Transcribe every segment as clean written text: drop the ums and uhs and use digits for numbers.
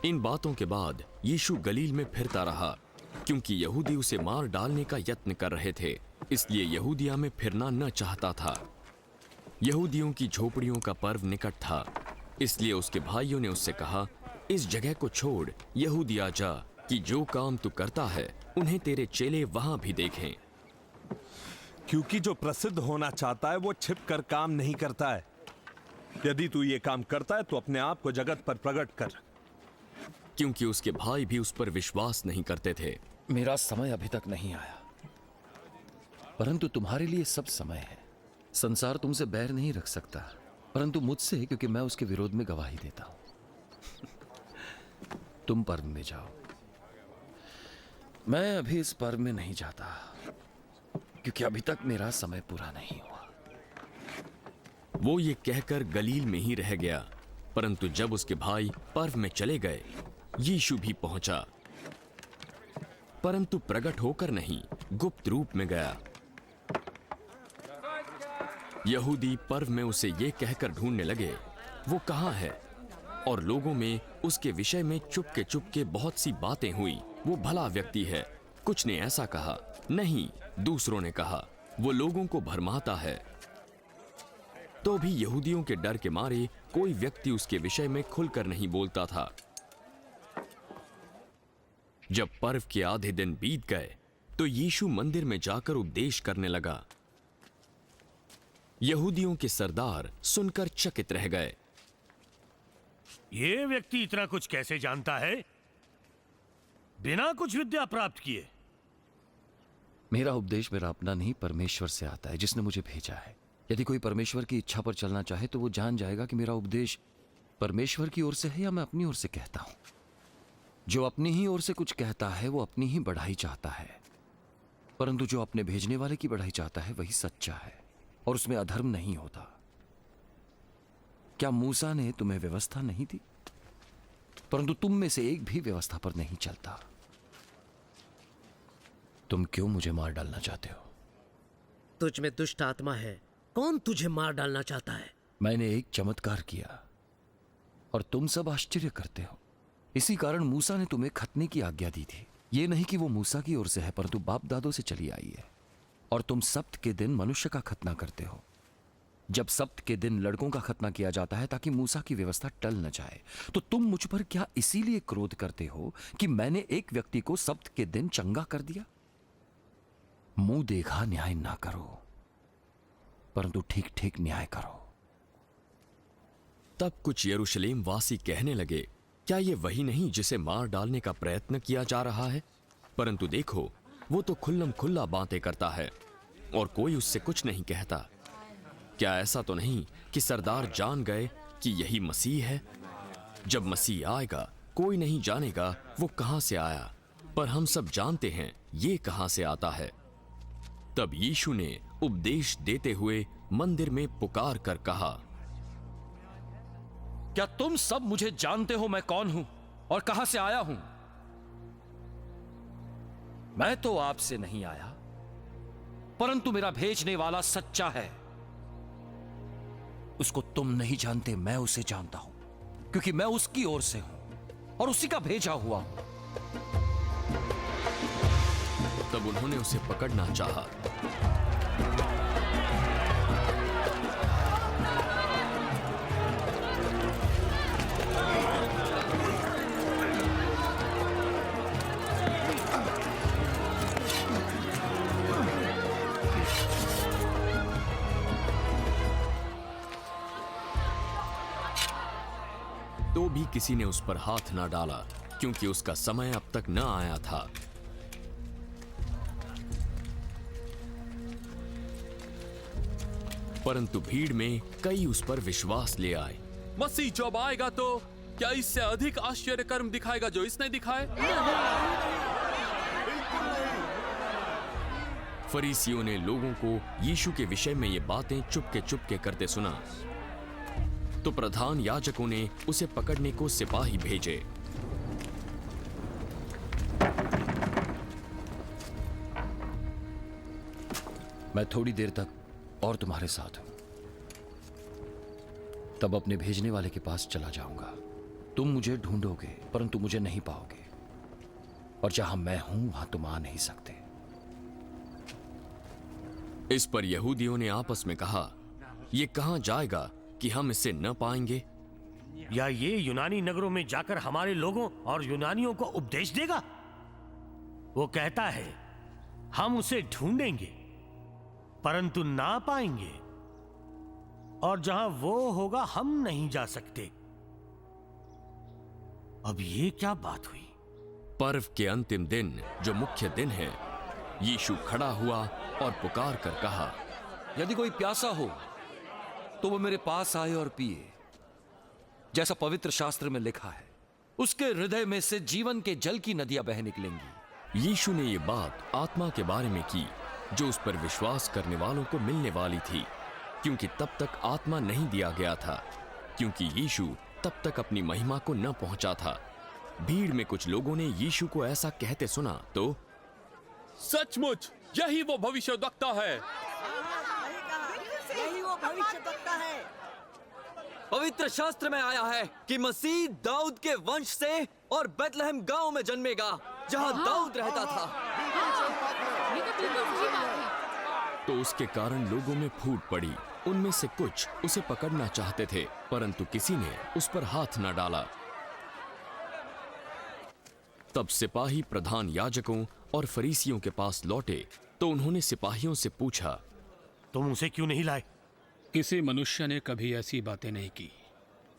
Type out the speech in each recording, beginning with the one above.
इन बातों के बाद यीशु गलील में फिरता रहा, क्योंकि यहूदी उसे मार डालने का यत्न कर रहे थे, इसलिए यहूदिया में फिरना न चाहता था। यहूदियों की झोपड़ियों का पर्व निकट था, इसलिए उसके भाइयों ने उससे कहा, इस जगह को छोड़ यहूदिया जा, कि जो काम तू करता है उन्हें तेरे चेले वहां भी देखें। क्योंकि जो प्रसिद्ध होना चाहता है वो छिप कर काम नहीं करता है। यदि तू ये काम करता है तो अपने आप को जगत पर प्रकट कर। क्योंकि उसके भाई भी उस पर विश्वास नहीं करते थे। मेरा समय अभी तक नहीं आया, परंतु तुम्हारे लिए सब समय है। संसार तुमसे बैर नहीं रख सकता, परंतु मुझसे, क्योंकि मैं उसके विरोध में गवाही देता हूं। तुम पर्व में जाओ, मैं अभी इस पर्व में नहीं जाता, क्योंकि अभी तक मेरा समय पूरा नहीं हुआ। वो ये कहकर गलील में ही रह गया, परंतु जब उसके भाई पर्व में चले गए, यीशु भी पहुंचा, परंतु प्रकट होकर नहीं, गुप्त रूप में गया। यहूदी पर्व में उसे ये कहकर ढूंढने लगे, वो कहां है, और लोगों में उसके विषय में चुपके चुपके बहुत सी बातें हुई। वो भला व्यक्ति है, कुछ ने ऐसा कहा, नहीं, दूसरों ने कहा, वो लोगों को भरमाता है। तो भी यहूदियों के डर के मारे कोई व्यक्ति उसके विषय में खुलकर नहीं बोलता था। जब पर्व के आधे दिन बीत गए तो यीशु मंदिर में जाकर उपदेश करने लगा। यहूदियों के सरदार सुनकर चकित रह गए। ये व्यक्ति इतना कुछ कैसे जानता है, बिना कुछ विद्या प्राप्त किए? मेरा उपदेश मेरा अपना नहीं, परमेश्वर से आता है जिसने मुझे भेजा है। यदि कोई परमेश्वर की इच्छा पर चलना चाहे तो वो जान जाएगा कि मेरा उपदेश परमेश्वर की ओर से है या मैं अपनी ओर से कहता हूं। जो अपनी ही ओर से कुछ कहता है वो अपनी ही बढ़ाई चाहता है, परंतु जो अपने भेजने वाले की बढ़ाई चाहता है वही सच्चा है और उसमें अधर्म नहीं होता। क्या मूसा ने तुम्हें व्यवस्था नहीं दी? परंतु तुम में से एक भी व्यवस्था पर नहीं चलता। तुम क्यों मुझे मार डालना चाहते हो? तुझ में दुष्ट आत्मा है, कौन तुझे मार डालना चाहता है? मैंने एक चमत्कार किया और तुम सब आश्चर्य करते हो। इसी कारण मूसा ने तुम्हें खतने की आज्ञा दी थी। यह नहीं कि वो मूसा की ओर से है, परंतु बाप दादों से चली आई है। और तुम सब्त के दिन मनुष्य का खतना करते हो। जब सब्त के दिन लड़कों का खतना किया जाता है ताकि मूसा की व्यवस्था टल न जाए, तो तुम मुझ पर क्या इसीलिए क्रोध करते हो कि मैंने एक व्यक्ति को सब्त के दिन चंगा कर दिया? मुंह देखा न्याय ना करो, परंतु ठीक ठीक न्याय करो। तब कुछ यरूशलेम वासी कहने लगे, क्या ये वही नहीं जिसे मार डालने का प्रयत्न किया जा रहा है? परंतु देखो, वो तो खुल्लम खुल्ला बातें करता है और कोई उससे कुछ नहीं कहता। क्या ऐसा तो नहीं कि सरदार जान गए कि यही मसीह है? जब मसीह आएगा कोई नहीं जानेगा वो कहां से आया, पर हम सब जानते हैं ये कहां से आता है। तब यीशु ने उपदेश देते हुए मंदिर में पुकार कर कहा, क्या तुम सब मुझे जानते हो मैं कौन हूं और कहां से आया हूं? मैं तो आपसे नहीं आया, परंतु मेरा भेजने वाला सच्चा है। उसको तुम नहीं जानते, मैं उसे जानता हूं, क्योंकि मैं उसकी ओर से हूं और उसी का भेजा हुआ हूं। तब उन्होंने उसे पकड़ना चाहा, तो भी किसी ने उस पर हाथ ना डाला, क्योंकि उसका समय अब तक न आया था। परंतु भीड़ में कई उस पर विश्वास ले आए। मसीह जब आएगा तो क्या इससे अधिक आश्चर्य कर्म दिखाएगा जो इसने दिखाए? फरीसियों ने लोगों को यीशु के विषय में ये बातें चुपके चुपके करते सुना, तो प्रधान याजकों ने उसे पकड़ने को सिपाही भेजे। मैं थोड़ी देर तक और तुम्हारे साथ हूं, तब अपने भेजने वाले के पास चला जाऊंगा। तुम मुझे ढूंढोगे परंतु मुझे नहीं पाओगे, और जहां मैं हूं वहां तुम आ नहीं सकते। इस पर यहूदियों ने आपस में कहा, ये कहां जाएगा कि हम इसे न पाएंगे? या ये यूनानी नगरों में जाकर हमारे लोगों और यूनानियों को उपदेश देगा? वो कहता है हम उसे ढूंढेंगे परंतु ना पाएंगे, और जहां वो होगा हम नहीं जा सकते। अब ये क्या बात हुई? पर्व के अंतिम दिन, जो मुख्य दिन है, यीशु खड़ा हुआ और पुकार कर कहा, यदि कोई प्यासा हो तो वो मेरे पास आए और पिए। जैसा पवित्र शास्त्र में लिखा है, उसके हृदय में से जीवन के जल की नदियां बह निकलेंगी। यीशु ने ये बात आत्मा के बारे में की जो उस पर विश्वास करने वालों को मिलने वाली थी, क्योंकि तब तक आत्मा नहीं दिया गया था, क्योंकि यीशु तब तक अपनी महिमा को न पहुंचा था। भीड़ में कुछ लोगों ने यीशु को ऐसा कहते सुना तो सचमुच यही वो भविष्यद्वक्ता है। यही वो भविष्यद्वक्ता है। पवित्र शास्त्र में आया है कि मसीह दाऊद के वंश से और बेथलेहम गांव में जन्मेगा, जहां दाऊद रहता था। ये तो बिल्कुल सही बात है। तो उसके कारण लोगों में फूट पड़ी। उनमें से कुछ उसे पकड़ना चाहते थे, परंतु किसी ने उस पर हाथ न डाला। तब सिपाही प्रधान याजकों और फरीसियों के पास लौटे तो उन्होंने सिपाहियों से पूछा, तुम उसे क्यों नहीं लाए? किसी मनुष्य ने कभी ऐसी बातें नहीं की।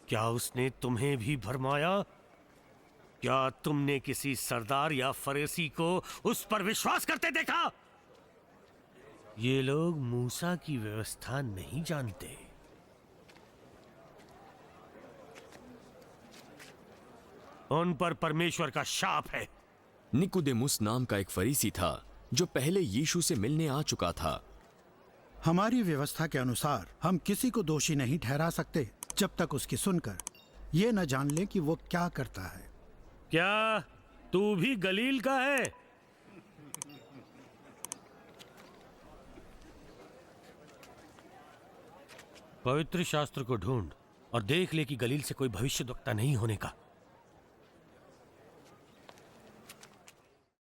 क्या उसने तुम्हें भी भरमाया? क्या तुमने किसी सरदार या फरीसी को उस पर विश्वास करते देखा? ये लोग मूसा की व्यवस्था नहीं जानते। उन पर परमेश्वर का शाप है। निकुदेमुस नाम का एक फरीसी था जो पहले यीशु से मिलने आ चुका था। हमारी व्यवस्था के अनुसार हम किसी को दोषी नहीं ठहरा सकते जब तक उसकी सुनकर ये न जान लें कि वो क्या करता है। क्या तू भी गलील का है? पवित्र शास्त्र को ढूंढ और देख ले कि गलील से कोई भविष्यद्वक्ता नहीं होने का।